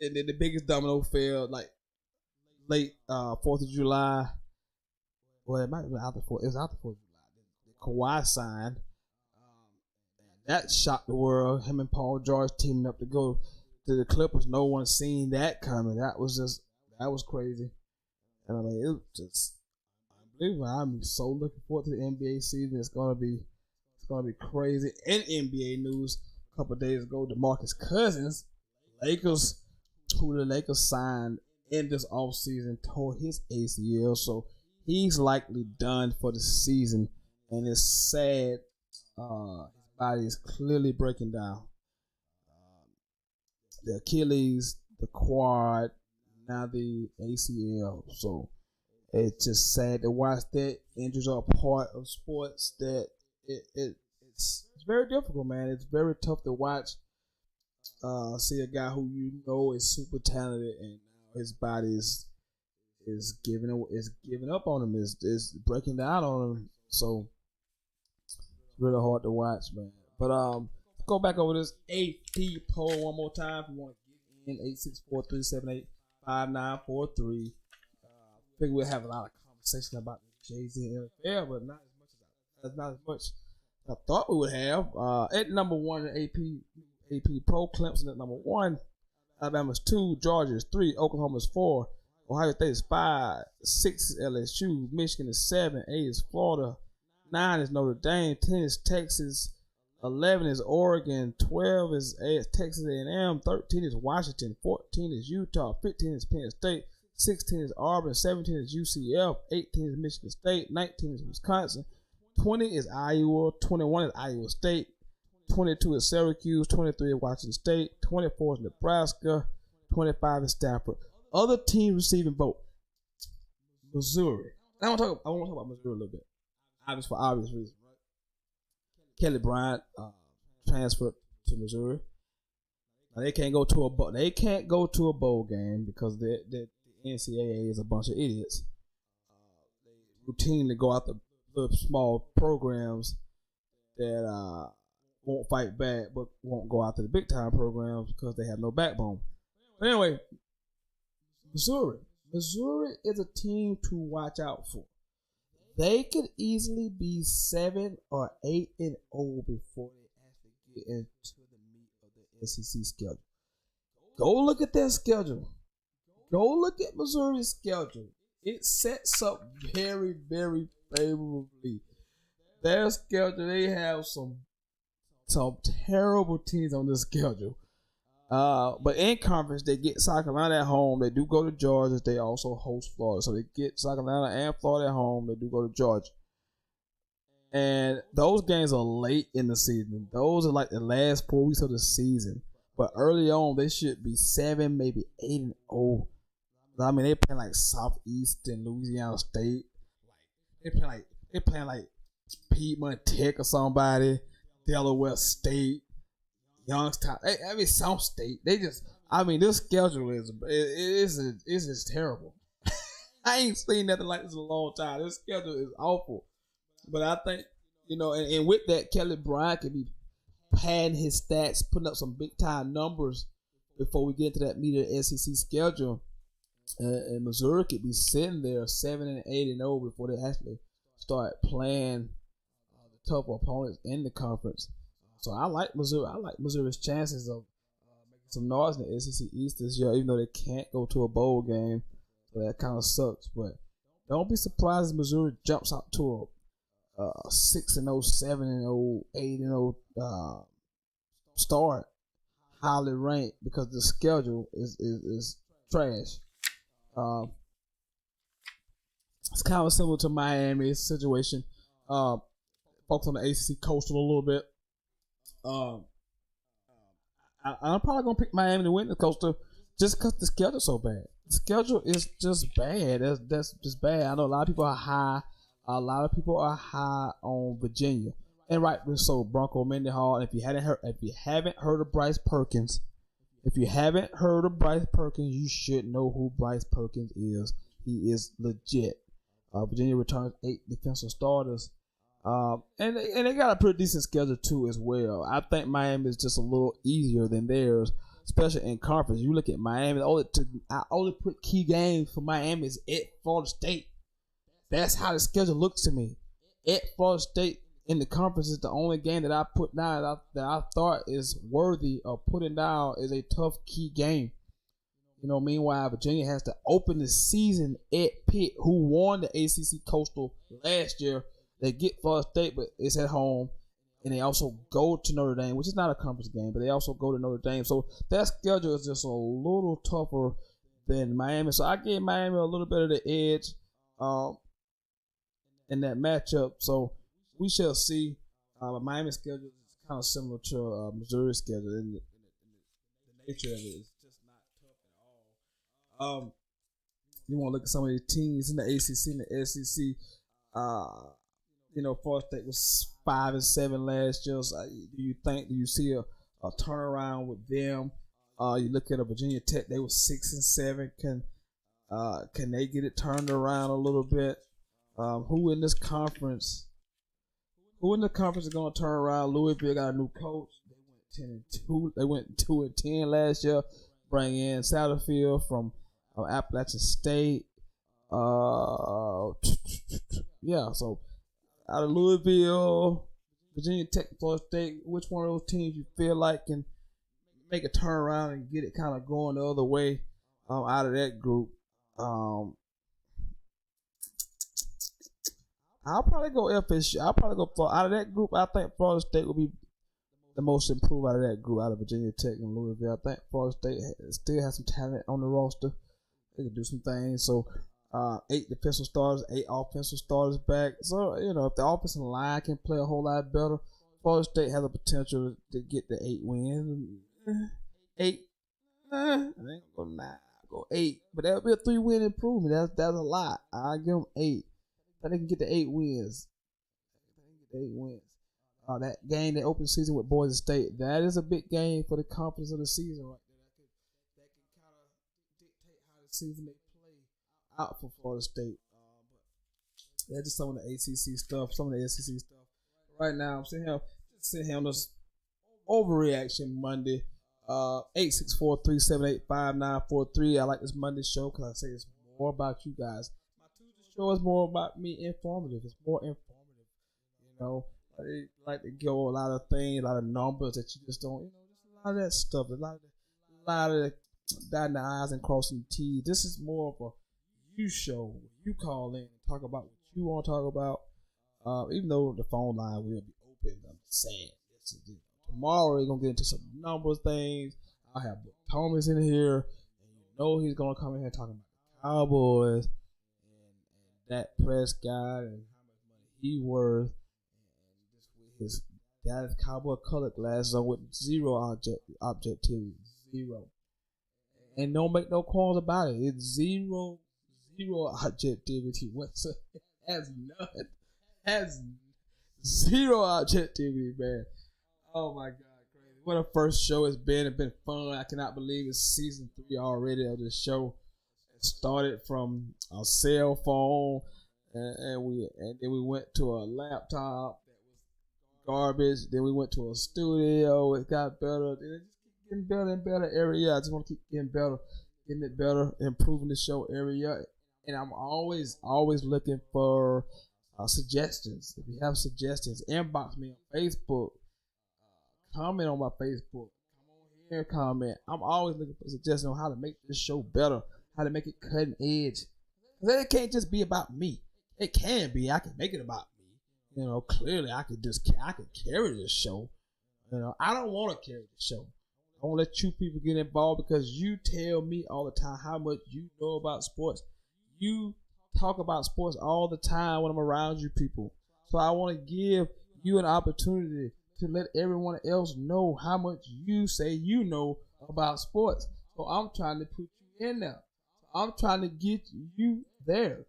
then the biggest domino fell like late 4th of July. Well, it might have been after 4th. It was after 4th of July. Kawhi signed. That shocked the world. Him and Paul George teaming up to go to the Clippers. No one seen that coming. That was crazy. And I mean, it was just unbelievable. I'm so looking forward to the NBA season. It's gonna be crazy. In NBA news, a couple of days ago, DeMarcus Cousins, who the Lakers signed in this offseason, tore his ACL, so he's likely done for the season, and it's sad. His body is clearly breaking down. The Achilles, the quad, now the ACL. So it's just sad to watch that. Injuries are a part of sports that it's very difficult, man. It's very tough to watch. See a guy who you know is super talented, and now his body is giving up on him. Is breaking down on him. So it's really hard to watch, man. But go back over this AP poll one more time. If you want to get in 864-378-5943. Figure we'll have a lot of conversation about the JayZ and NFL, but not as much as I thought we would have. At number one in AP poll, Clemson at number one. Alabama's 2, Georgia's 3, Oklahoma's 4, Ohio State is 5, 6 is LSU, Michigan is 7, 8 is Florida, 9 is Notre Dame, 10 is Texas, 11 is Oregon, 12 is Texas A&M, 13 is Washington, 14 is Utah, 15 is Penn State, 16 is Auburn, 17 is UCF, 18 is Michigan State, 19 is Wisconsin, 20 is Iowa, 21 is Iowa State, 22 is Syracuse, 23 is Washington State, 24 is Nebraska, 25 is Stanford. Other teams receiving vote: Missouri. I want to talk about Missouri a little bit, for obvious reasons. Kelly Bryant transferred to Missouri. Now they can't go to a bowl game because the NCAA is a bunch of idiots. They routinely go out the small programs that won't fight back, but won't go out to the big time programs because they have no backbone. But anyway, Missouri is a team to watch out for. They could easily be 7 or 8-0 before they actually get into the meat of the SEC schedule. Go look at their schedule. Go look at Missouri's schedule. It sets up very, very favorably. Their schedule, they have some terrible teams on the schedule. But in conference, they get South Carolina at home. They do go to Georgia. They also host Florida. So they get South Carolina and Florida at home. They do go to Georgia. And those games are late in the season. Those are like the last 4 weeks of the season. But early on, they should be 7, maybe 8-0. I mean, they playing like Southeastern Louisiana State. They playing like Piedmont Tech or somebody. Delaware State. Youngstown, some state. This schedule is just terrible. I ain't seen nothing like this in a long time. This schedule is awful. But I think, and with that, Kelly Bryant could be padding his stats, putting up some big time numbers before we get into that meat of the SEC schedule. And Missouri could be sitting there 7 and 8-0 before they actually start playing the tougher opponents in the conference. So I like Missouri. I like Missouri's chances of making some noise in the SEC East this year, even though they can't go to a bowl game. So that kind of sucks. But don't be surprised if Missouri jumps out to a 6-0, 7-0, 8-0 start, highly ranked, because the schedule is trash. It's kind of similar to Miami's situation. Focus on the ACC Coastal a little bit. I'm probably gonna pick Miami to win the Coastal just because the schedule's so bad. The schedule is just bad. That's just bad. I know a lot of people are high. A lot of people are high on Virginia, and rightly so. Bronco Mendenhall. If you haven't heard of Bryce Perkins, you should know who Bryce Perkins is. He is legit. Virginia returns 8 defensive starters. And they got a pretty decent schedule too as well. I think Miami is just a little easier than theirs, especially in conference. You look at Miami. I only put key games for Miami is at Florida State. That's how the schedule looks to me. At Florida State in the conference is the only game that I put down that I thought is worthy of putting down as a tough key game. Meanwhile, Virginia has to open the season at Pitt, who won the ACC Coastal last year. They get Florida State, but it's at home. And they also go to Notre Dame, which is not a conference game, but they also go to Notre Dame. So that schedule is just a little tougher than Miami. So I give Miami a little bit of the edge in that matchup. So we shall see. Miami's schedule is kind of similar to Missouri's schedule. In the nature of it is just not tough at all. You want to look at some of the teams in the ACC and the SEC. Florida State was 5-7 last year. So do you see a turnaround with them? You look at a Virginia Tech, they were 6-7. Can they get it turned around a little bit? Who in this conference is going to turn around? Louisville got a new coach. They went 10-2. They went 2-10 last year. Bring in Satterfield from Appalachian State. Yeah. So out of Louisville, Virginia Tech, Florida State, which one of those teams you feel like can make a turnaround and get it kind of going the other way out of that group? I'll probably go FSU. I'll probably go out of that group. I think Florida State will be the most improved out of that group, out of Virginia Tech and Louisville. I think Florida State still has some talent on the roster. They can do some things. So 8 defensive starters, 8 offensive starters back. So, if the offensive line can play a whole lot better, Florida State has the potential to get the 8 wins. 8. I ain't gonna go 9. I'll go 8. But that would be a 3-win improvement. That's a lot. I'll give them 8. I think they can get the 8 wins. That game, the open season with Boise State, that is a big game for the confidence of the season right there. That can kind of dictate how the season may play out for Florida State. But that's just some of the ACC stuff, some of the SEC stuff. Right now, I'm sitting here on this overreaction Monday. 864-378-5943. I like this Monday show because I say it's more about you guys. My Tuesday show is more about me, informative. It's more informative, I like to go a lot of things, a lot of numbers that you just don't, just a lot of that stuff. A lot of dotting the I's and crossing the T's. This is more of a you show. You call in and talk about what you want to talk about. Even though the phone line will be open, I'm just saying. Tomorrow we're gonna get into some numbers things. I'll have Thomas in here, and he's gonna come in here talking about the Cowboys and that Prescott and how much money he worth. His dad's cowboy color glasses on with zero objectivity. Zero. And don't make no calls about it. It's zero objectivity whatsoever. Has none. Has zero objectivity, man. Oh my God, crazy. What a first show it's been. It's been fun. I cannot believe it's season 3 already of this show. It started from a cell phone and then we went to a laptop. Garbage. Then we went to a studio. It got better. It just keep getting better and better every year. I just want to keep getting it better, improving the show every year. And I'm always looking for suggestions. If you have suggestions, inbox me on Facebook. Comment on my Facebook. Come on here, comment. I'm always looking for suggestions on how to make this show better, how to make it cutting edge. Because it can't just be about me. It can be. I can make it about me. Clearly I could carry this show. I don't want to carry the show. I want to let you people get involved because you tell me all the time how much you know about sports. You talk about sports all the time when I'm around you people. So I want to give you an opportunity to let everyone else know how much you say you know about sports. So I'm trying to put you in there. I'm trying to get you there.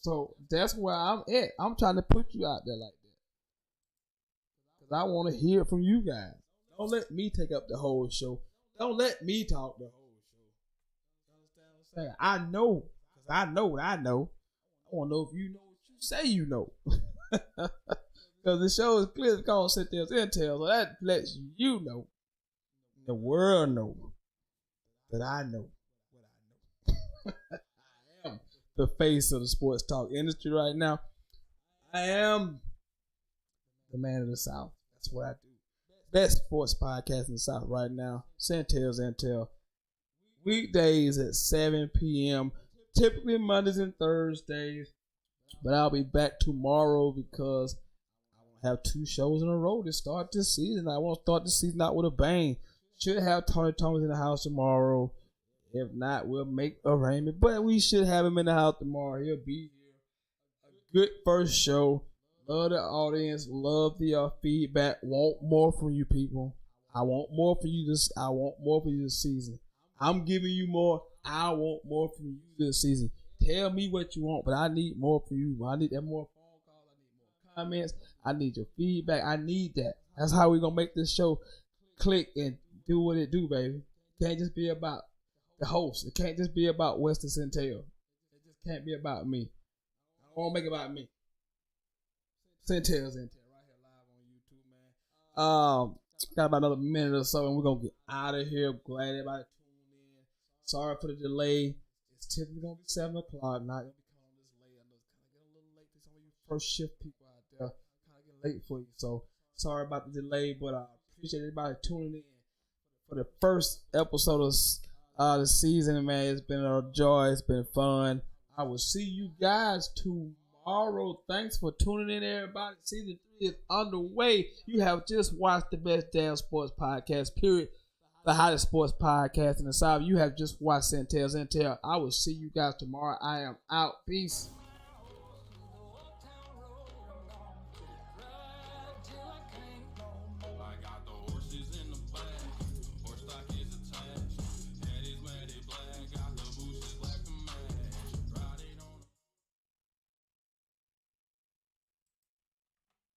So that's where I'm at. I'm trying to put you out there like that. Because I want to hear it from you guys. Don't let me take up the whole show. Don't let me talk the whole show. You understand what I'm saying? I know. Because I know what I know. I want to know if you know what you say you know. Because the show is clearly called Centel's Intel. So that lets you know. The world know that I know what I know. I am the face of the sports talk industry right now. I am the man of the South. That's what I do. Best sports podcast in the South right now. Centel's Intel. Weekdays at 7 p.m. Typically Mondays and Thursdays. But I'll be back tomorrow because I will have 2 shows in a row to start this season. I want to start the season out with a bang. Should have Tony Thomas in the house tomorrow. If not, we'll make arrangement. But we should have him in the house tomorrow. He'll be here. A good first show. Love the audience. Love the feedback. Want more from you people. I want more for you this season. I'm giving you more. I want more from you this season. Tell me what you want, but I need more from you. I need that more phone calls. I need more comments. I need your feedback. I need that. That's how we're going to make this show click and do what it do, baby. It can't just be about the host. It can't just be about Weston Centel. It just can't be about me. I don't want to make it about me. Centel's Intel right here live on YouTube, man. Got about another minute or so, and we're gonna get out of here. Glad everybody tuned in. Sorry for the delay. It's typically gonna be 7 o'clock. Not gonna be calling this late. I know it's kind of getting a little late for some of you first shift people out there. Kind of getting late for you, so sorry about the delay. But I appreciate everybody tuning in for the first episode of the season. Man, it's been a joy. It's been fun. I will see you guys tomorrow. Thanks for tuning in, everybody. Season 3 is underway. You have just watched the best damn sports podcast, period. The hottest sports podcast in the South. You have just watched Centel's Intel. I will see you guys tomorrow. I am out. Peace.